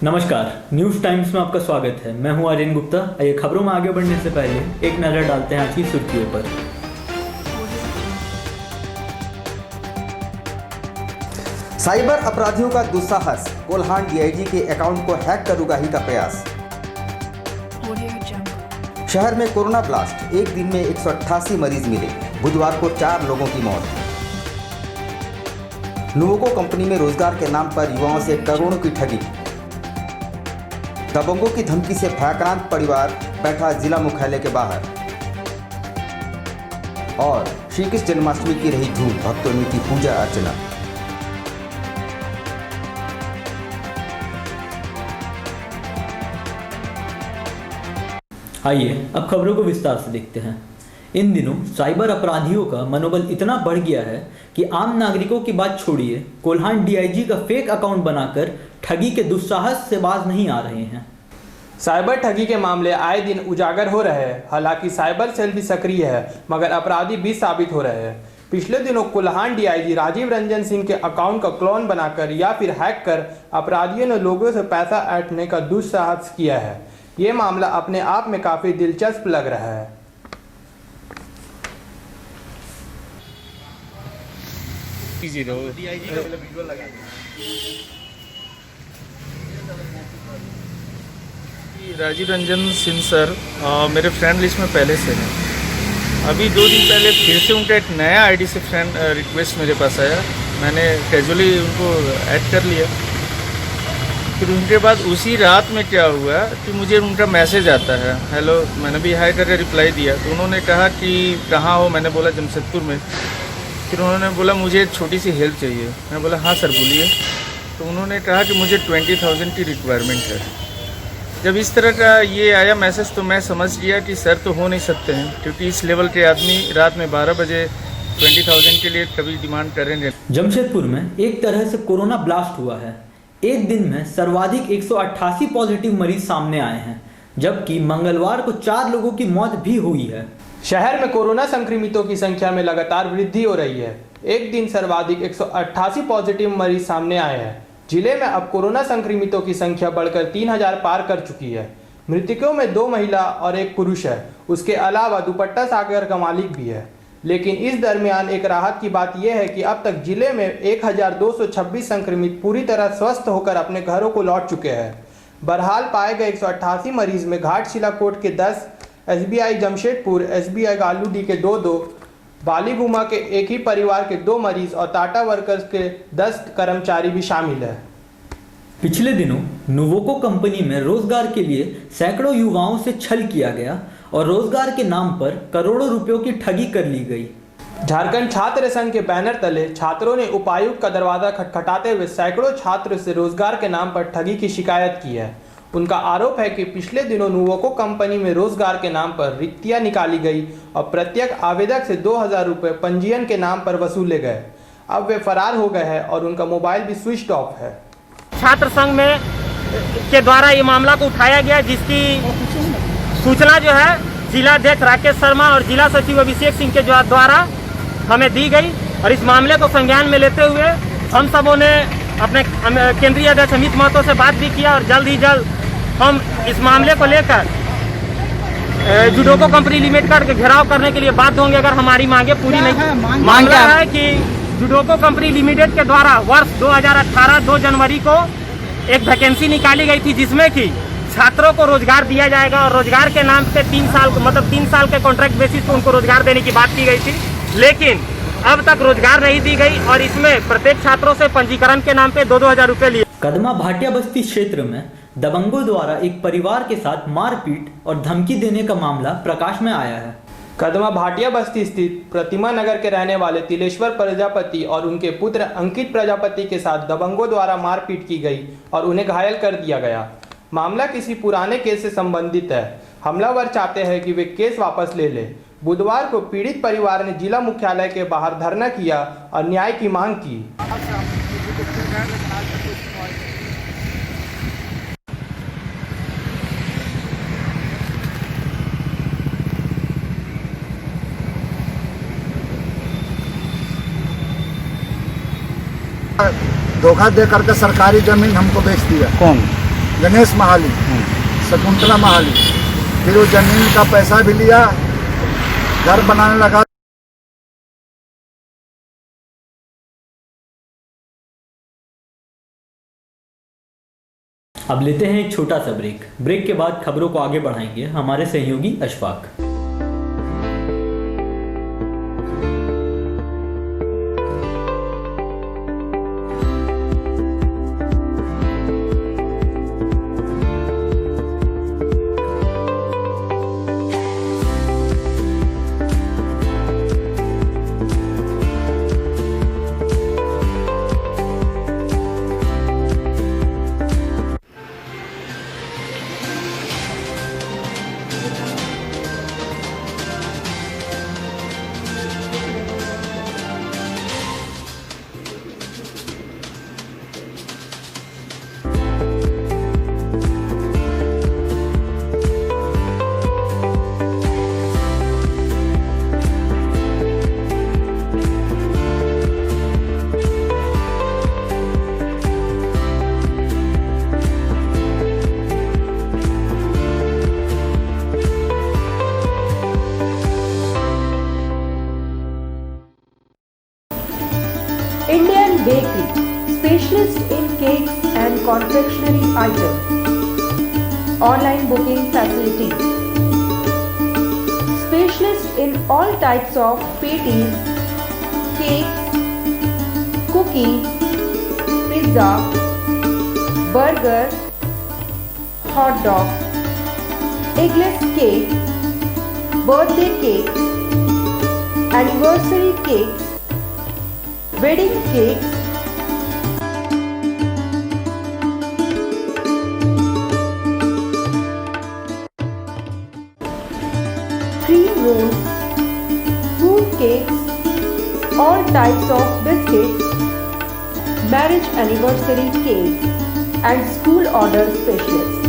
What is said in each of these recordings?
नमस्कार, news times में आपका स्वागत है। मैं हूं आर्यन गुप्ता। आइए खबरों में आगे बढ़ने से पहले एक नज़र डालते हैं आज की सुर्खियों पर। साइबर अपराधियों का दुस्साहस, कोल्हान डीआईजी के अकाउंट को हैक कर उगाही का प्रयास। शहर में कोरोना ब्लास्ट, एक दिन में 188 मरीज मिले। बुधवार को 4 लोगों की मौत। नुवोको कंपनी में रोजगार के नाम पर युवाओं से करोड़ों की ठगी। दबंगों की धमकी से भयाक्रांत परिवार बैठा जिला मुख्यालय के बाहर। और श्री कृष्ण जन्माष्टमी की रही धूम, भक्तों ने की पूजा अर्चना। आइए अब खबरों को विस्तार से देखते हैं। इन दिनों साइबर अपराधियों का मनोबल इतना बढ़ गया है कि आम नागरिकों की बात छोड़िए, कोल्हान डीआईजी का फेक अकाउंट बनाकर ठगी के दुस्साहस से बाज नहीं आ रहे हैं। साइबर ठगी के मामले आए दिन उजागर हो रहे हैं। हालांकि साइबर सेल भी सक्रिय है, मगर अपराधी भी साबित हो रहे हैं। पिछले दिनों कोल्हान डीआईजी राजीव रंजन सिंह के अकाउंट का क्लोन बनाकर या फिर हैक कर अपराधियों ने लोगों से पैसा ऐंठने का दुस्साहस किया है। ये मामला अपने आप में काफी दिलचस्प लग रहा है। राजीव रंजन सिंह सर मेरे फ्रेंड लिस्ट में पहले से हैं। अभी 2 दिन पहले फिर से उनका एक नया आईडी से फ्रेंड रिक्वेस्ट मेरे पास आया। मैंने कैजुअली उनको ऐड कर लिया। फिर उनके बाद उसी रात में क्या हुआ कि मुझे उनका मैसेज आता है, हेलो। मैंने भी हाई करके रिप्लाई दिया। तो उन्होंने कहा कि कहाँ हो। मैंने बोला जमशेदपुर में। फिर उन्होंने बोला मुझे एक छोटी सी हेल्प चाहिए। मैं बोला हाँ सर बोलिए। तो उन्होंने कहा कि मुझे 20,000 की रिक्वायरमेंट है। जब इस तरह का ये आया मैसेज तो मैं समझ गया कि सर तो हो नहीं सकते हैं, क्योंकि इस लेवल के आदमी रात में 12 बजे 20,000 के लिए कभी डिमांड करेंगे। जमशेदपुर में एक तरह से कोरोना ब्लास्ट हुआ है। एक दिन में सर्वाधिक 188 पॉजिटिव मरीज सामने आए हैं, जबकि मंगलवार को 4 लोगों की मौत भी हुई है। शहर में कोरोना संक्रमितों की संख्या में लगातार वृद्धि हो रही है। एक दिन सर्वाधिक 188 पॉजिटिव मरीज सामने आए हैं। जिले में अब कोरोना संक्रमितों की संख्या बढ़कर 3,000 पार कर चुकी है। मृतकों में 2 महिला और 1 पुरुष है। उसके अलावा दुपट्टा सागर का मालिक भी है। लेकिन इस दरमियान एक राहत की बात यह है कि अब तक जिले में 1,226 संक्रमित पूरी तरह स्वस्थ होकर अपने घरों को लौट चुके हैं। बहरहाल पाए गए 188 मरीज में घाटशिला कोट के 10, एसबीआई जमशेदपुर, एसबीआई गालूडी के 2, बालीगुमा के एक ही परिवार के 2 मरीज और टाटा वर्कर्स के 10 कर्मचारी भी शामिल है। पिछले दिनों नुवोको कंपनी में रोजगार के लिए सैकड़ों युवाओं से छल किया गया और रोजगार के नाम पर करोड़ों रुपयों की ठगी कर ली गई। झारखंड छात्र संघ के बैनर तले छात्रों ने उपायुक्त का दरवाजा खटखटाते हुए सैकड़ों छात्र से रोजगार के नाम पर ठगी की शिकायत की है। उनका आरोप है कि पिछले दिनों नुवोको कंपनी में रोजगार के नाम पर रिक्तियां निकाली गई और प्रत्येक आवेदक से 2,000 रुपये पंजीयन के नाम पर वसूले गए। अब वे फरार हो गए हैं और उनका मोबाइल भी स्विच ऑफ है। छात्र संघ में के द्वारा ये मामला को उठाया गया, जिसकी सूचना जो है जिला अध्यक्ष राकेश शर्मा और जिला सचिव अभिषेक सिंह के द्वारा हमें दी गई। और इस मामले को संज्ञान में लेते हुए हम सबों ने अपने केंद्रीय अध्यक्ष अमित महतो से बात भी किया और जल्द ही जल्द हम इस मामले को लेकर जुडोको कंपनी लिमिटेड के घेराव करने के लिए बाध्य होंगे अगर हमारी मांगे पूरी नहीं। मामला है कि जुडोको कंपनी लिमिटेड के द्वारा वर्ष 2018 2 जनवरी को एक वैकेंसी निकाली गई थी, जिसमें कि छात्रों को रोजगार दिया जाएगा और रोजगार के नाम पे 3 साल मतलब 3 साल के कॉन्ट्रैक्ट बेसिस पर उनको रोजगार देने की बात की गई थी। लेकिन अब तक रोजगार नहीं दी गई और इसमें प्रत्येक छात्रों से पंजीकरण के नाम पे 2-2 रुपए लिए। कदमा भाटिया बस्ती क्षेत्र में दबंगों द्वारा एक परिवार के साथ मारपीट और धमकी देने का मामला प्रकाश में आया है। कदमा भाटिया बस्ती स्थित प्रतिमा नगर के रहने वाले तिलेश्वर प्रजापति और उनके पुत्र अंकित प्रजापति के साथ दबंगों द्वारा मारपीट की गई और उन्हें घायल कर दिया गया। मामला किसी पुराने केस से संबंधित है। हमलावर चाहते हैं कि वे केस वापस ले ले। बुधवार को पीड़ित परिवार ने जिला मुख्यालय के बाहर धरना किया और न्याय की मांग की। धोखा दे करके सरकारी जमीन हमको बेच दिया। कौन? गणेश महाली, शकुंतला महाली। फिर वो जमीन का पैसा भी लिया, घर बनाने लगा। अब लेते हैं एक छोटा सा ब्रेक के बाद खबरों को आगे बढ़ाएंगे हमारे सहयोगी Ashfaq. Indian Bakery, specialist in cakes and confectionery items. Online booking facilities. Specialist in all types of patties, cakes, cookies, pizza, burger, hot dog, eggless cake, birthday cake, anniversary cakes, wedding cakes, cream rolls, fruit cakes, all types of biscuits, marriage anniversary cakes, and school order specialists.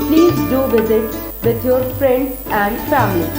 Please do visit with your friends and family.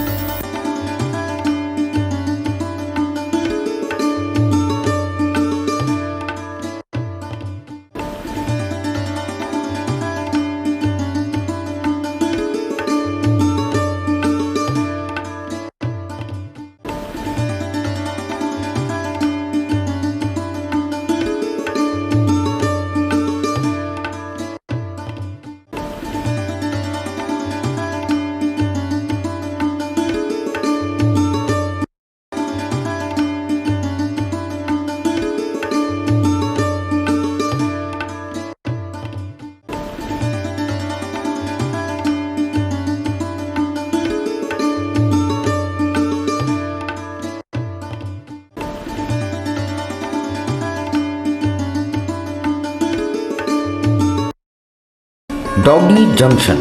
Doggy Junction.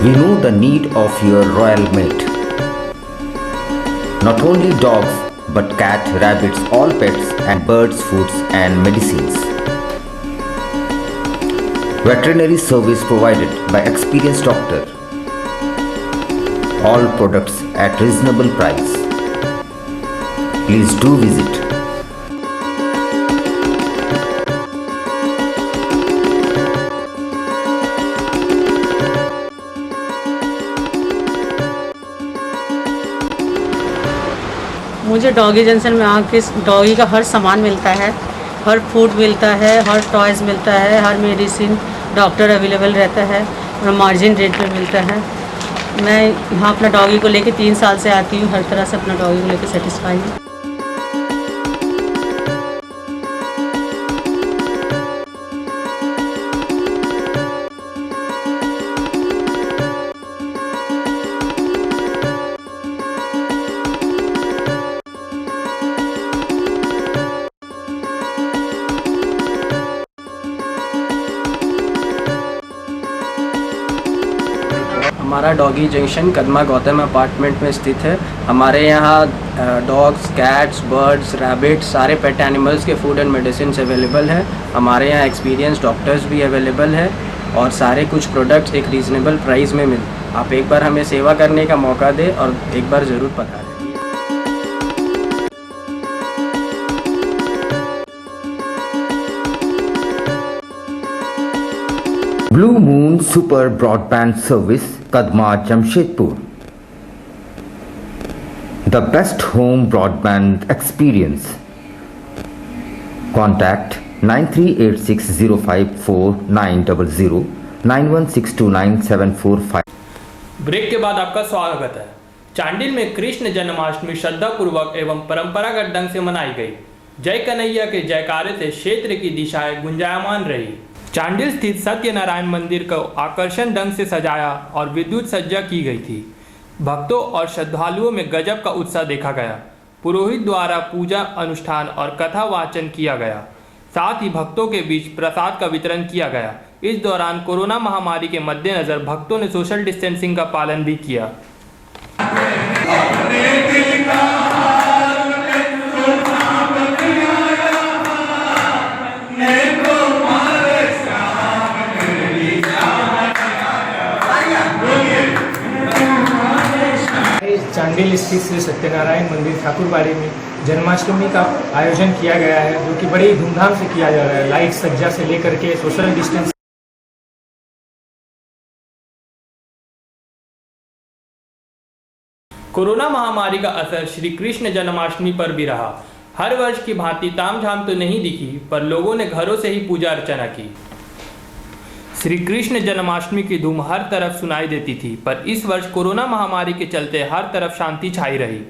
We know the need of your royal mate. Not only dogs, but cat, rabbits, all pets and birds, foods and medicines. Veterinary service provided by experienced doctor. All products at reasonable price. Please do visit. मुझे doggy junction में आके doggy का हर सामान मिलता है, हर food मिलता है, हर toys मिलता है, हर मेडिसिन डॉक्टर अवेलेबल रहता है और मार्जिन रेट पे मिलता है। मैं यहाँ अपना डॉगी को लेके 3 साल से आती हूँ, हर तरह से अपना डॉगी को लेके सेटिस्फाई हूँ। हमारा doggy junction Kadma Gautam apartment में स्थित है। हमारे यहाँ डॉग्स, कैट्स, बर्ड्स, रैबिट्स, सारे पेट एनिमल्स के फूड एंड मेडिसिन अवेलेबल है। हमारे यहाँ एक्सपीरियंस डॉक्टर्स भी अवेलेबल है और सारे कुछ प्रोडक्ट्स एक रीज़नेबल प्राइस में मिल। आप एक बार हमें सेवा करने का मौका दें और एक बार ज़रूर पधारें। Blue Moon Super Broadband Service, Kadma, Jamshedpur. The best home broadband experience. Contact 9386054900 91629745. Break के बाद आपका स्वागत है। चांडिल में कृष्ण जन्माष्टमी श्रद्धापूर्वक एवं परंपरागत ढंग से मनाई गई। जय कन्हैया के जयकारे से क्षेत्र की दिशाएं गुंजायमान रही। चांडिल स्थित सत्यनारायण मंदिर को आकर्षण ढंग से सजाया और विद्युत सज्जा की गई थी। भक्तों और श्रद्धालुओं में गजब का उत्साह देखा गया। पुरोहित द्वारा पूजा अनुष्ठान और कथा वाचन किया गया। साथ ही भक्तों के बीच प्रसाद का वितरण किया गया। इस दौरान कोरोना महामारी के मद्देनजर भक्तों ने सोशल डिस्टेंसिंग का पालन भी किया। चांडिल स्थित श्री सत्यनारायण मंदिर ठाकुरबाड़ी में जन्माष्टमी का आयोजन किया गया है, जो कि बड़ी धूमधाम से किया जा रहा है। लाइट सज्जा से लेकर के सोशल डिस्टेंस। कोरोना महामारी का असर श्री कृष्ण जन्माष्टमी पर भी रहा। हर वर्ष की भांति तामझाम तो नहीं दिखी, पर लोगों ने घरों से ही पूजा अर्चना की। श्री कृष्ण जन्माष्टमी की धूम हर तरफ सुनाई देती थी, पर इस वर्ष कोरोना महामारी के चलते हर तरफ शांति छाई रही।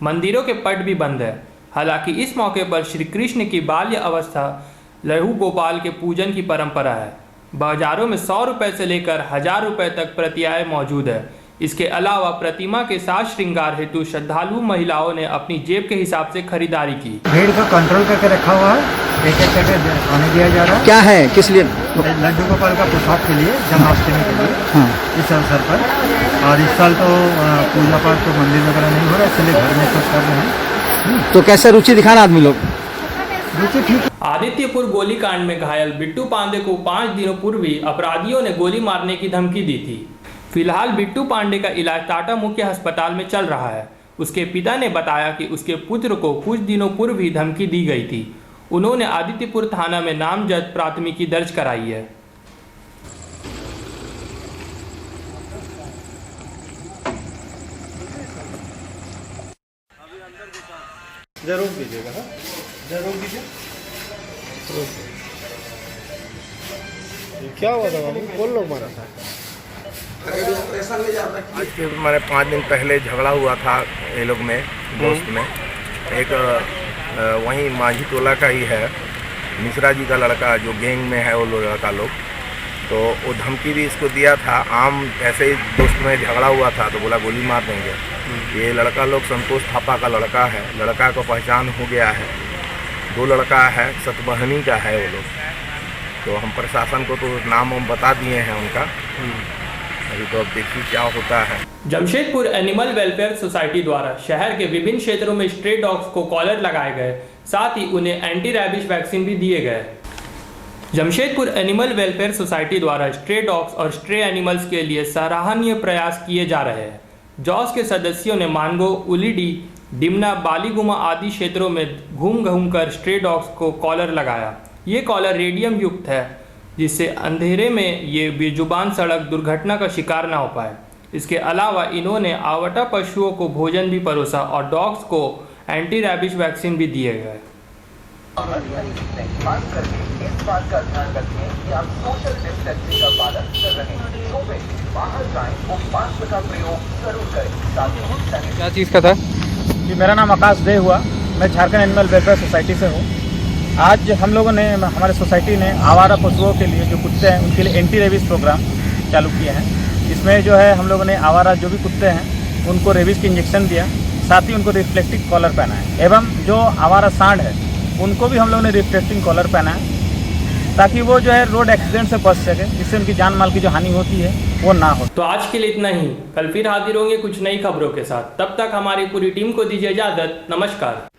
मंदिरों के पट भी बंद है। हालांकि इस मौके पर श्री कृष्ण की बाल्य अवस्था लहू गोपाल के पूजन की परंपरा है। बाजारों में 100 रुपये से लेकर 1000 रुपये तक प्रतियाय मौजूद है। इसके अलावा प्रतिमा के साज श्रृंगार हेतु श्रद्धालु महिलाओं ने अपनी जेब के हिसाब से खरीदारी की। भीड़ को कंट्रोल करके रखा हुआ है, एक एक करके आने दिया जा रहा है। क्या है, किस लिए? लड्डू गोपाल का प्रसाद के लिए, जन्माष्टमी के लिए। हाँ। इस अवसर पर। और इस साल तो पूजा पाठ तो मंदिर वगैरह नहीं हो रहा, इसलिए घर में सब कर रहे हैं। तो कैसे रुचि दिखाना आदमी लोग? रुचि ठीक। आदित्यपुर गोलीकांड में घायल बिट्टू पांडे को 5 दिनों पूर्व ही अपराधियों ने गोली मारने की धमकी दी थी। फिलहाल बिट्टू पांडे का इलाज टाटा मुख्य अस्पताल में चल रहा है। उसके पिता ने बताया कि उसके पुत्र को कुछ दिनों पूर्व ही धमकी दी गई थी। उन्होंने आदित्यपुर थाना में नामजद प्राथमिकी दर्ज कराई है। जरूर दीजिएगा, जरूर दीजिए। क्या हुआ था? कौन लोग मारा था? आज के मैंने 5 दिन पहले झगड़ा हुआ था ये लोग में, दोस्त में। एक वहीं माझी टोला का ही है, मिश्रा जी का लड़का, जो गैंग में है वो लड़का लोग। तो वो धमकी भी इसको दिया था। आम ऐसे ही दोस्त में झगड़ा हुआ था तो बोला गोली मार देंगे। ये लड़का लोग संतोष थापा का लड़का है। लड़का को पहचान हो गया है। 2 लड़का है, सतबहनी का है वो लोग। तो हम प्रशासन को तो नाम हम बता दिए हैं उनका। अभी तो अब देखिए क्या होता है। जमशेदपुर एनिमल वेलफेयर सोसाइटी द्वारा शहर के विभिन्न क्षेत्रों में स्ट्रे डॉग्स को कॉलर लगाए गए, साथ ही उन्हें एंटी रैबिस वैक्सीन भी दिए गए। जमशेदपुर एनिमल वेलफेयर सोसाइटी द्वारा स्ट्रे डॉग्स और स्ट्रे एनिमल्स के लिए सराहनीय प्रयास किए जा रहे हैं। जॉस के सदस्यों ने मानगो, उलीडी, डिमना, बालीगुमा आदि क्षेत्रों में घूम कर स्ट्रे डॉग्स को कॉलर लगाया। ये कॉलर रेडियम युक्त है, जिससे अंधेरे में ये बेजुबान सड़क दुर्घटना का शिकार न हो पाए। इसके अलावा इन्होंने आवटा पशुओं को भोजन भी परोसा और डॉग्स को एंटी रैबिस वैक्सीन भी दिए गए। क्या चीज़ का था? जी, मेरा नाम आकाश दे हुआ। मैं झारखंड एनिमल वेलफेयर सोसाइटी से हूँ। आज हम लोगों ने, हमारे सोसाइटी ने आवारा पशुओं के लिए, जो कुत्ते हैं उनके लिए एंटी रेबिस प्रोग्राम चालू किए हैं। इसमें जो है हम लोगों ने आवारा जो भी कुत्ते हैं उनको रेबिस की इंजेक्शन दिया, साथ ही उनको रिफ्लेक्टिव कॉलर पहना है। एवं जो आवारा सांड है उनको भी हम लोगों ने रिफ्लेक्टिंग कॉलर पहना है, ताकि वो जो है रोड एक्सीडेंट से बच सके, जिससे उनकी जान माल की जो हानि होती है वो ना हो। तो आज के लिए इतना ही। कल फिर हाजिर होंगे कुछ नई खबरों के साथ। तब तक हमारी पूरी टीम को दीजिए इजाजत। नमस्कार।